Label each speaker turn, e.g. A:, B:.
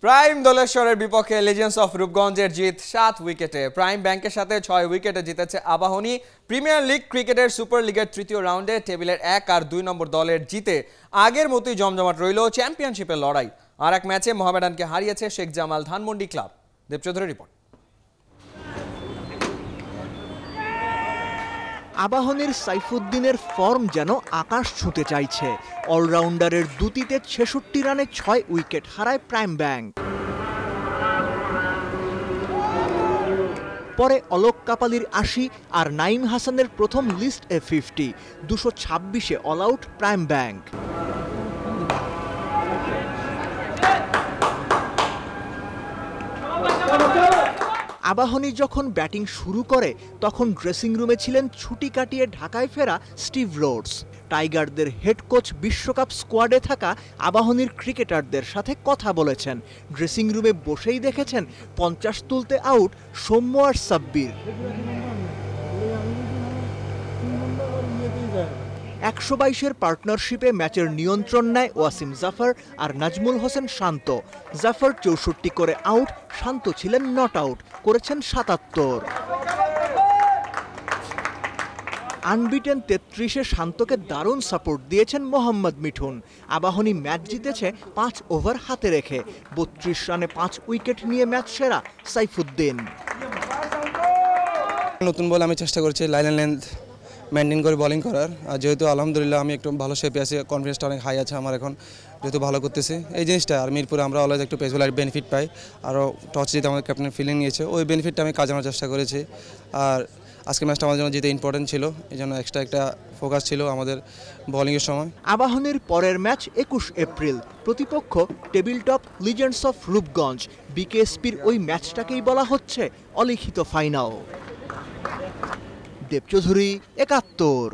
A: Prime দোলেশ্বরের বিপক্ষে legends of রূপগঞ্জের জিত 7 উইকেটে। প্রাইম ব্যাংকের সাথে 6 উইকেটে জিতেছে আবাহনী। প্রিমিয়ার লিগ ক্রিকেটের সুপার লিগের তৃতীয় রাউন্ডে টেবিলের 1 আর 2 নম্বর দলের জিতে আগের মতোই জমজমাট রইল চ্যাম্পিয়নশিপের লড়াই। আর এক ম্যাচে মোহামেডানকে হারিয়েছে শেখ জামাল ধানমন্ডি ক্লাব। দেবচৌধুরী রিপোর্ট।
B: আবাহনীর সাইফুদ্দিনের ফর্ম যেন আকাশ ছুঁতে চাইছে। অলরাউন্ডারের দুটিতে 66 রানে 6 উইকেট হারায় প্রাইম ব্যাংক। পরে অলোক কাপালির 80 আর নাইম হাসানের প্রথম লিস্ট এ 50, 226-এ অল আউট প্রাইম ব্যাংক। আবাহনী যখন ব্যাটিং শুরু করে তখন ড্রেসিং রুমে ছিলেন ছুটি কাটিয়ে ঢাকায় ফেরা স্টিভ রোডস। টাইগারদের হেড কোচ বিশ্বকাপ স্কোয়াডে থাকা আবাহনীর ক্রিকেটারদের সাথে কথা বলেছেন। ড্রেসিং রুমে বসেই দেখেছেন 50 তুলতে আউট সৌম্য আর সাব্বির। 122-এর পার্টনারশিপে ম্যাচের নিয়ন্ত্রণ নেয় ওয়াসিম জাফর আর নাজমুল হোসেন শান্ত। জাফর 64 করে আউট, শান্ত ছিলেন নট আউট, করেছেন 77। আনবিটেন 33-এ শান্তকে দারুণ সাপোর্ট দিয়েছেন মোহাম্মদ মিঠুন। আবাহনী ম্যাচ জিতেছে 5 ওভার হাতে রেখে। 32 রানে 5 উইকেট নিয়ে ম্যাচ সেরা সাইফুদ্দিন।
C: নতুন বল আমি চেষ্টা করছি লাইন এন্ড লেন্থ মেনটেন করে বোলিং করার। আর যেহেতু আলহামদুলিল্লাহ আমি একটু ভালো শেপে আছি, কনফিডেন্সটা অনেক হাই আছে আমার এখন, যেহেতু ভালো করতেছি এই জিনিসটা। আর মিরপুরে আমরা অলওয়েজ একটু পেস বোলার বেনিফিট পাই, আরও টস জিতে আমাদের ক্যাপ্টেন ফিলিং নিয়েছে, ওই বেনিফিটটা আমি কাজে আনার চেষ্টা করেছি। আর আজকে ম্যাচটা আমাদের জন্য জিতে ইম্পর্টেন্ট ছিল, এই জন্য এক্সট্রা একটা ফোকাস ছিল আমাদের বোলিংয়ের সময়।
B: আবাহনীর পরের ম্যাচ 21 এপ্রিল, প্রতিপক্ষ table top legends of Rupganj. বিকেএসপির ওই ম্যাচটাকেই বলা হচ্ছে অলিখিত ফাইনাল। দেবচৌধুরী, 71।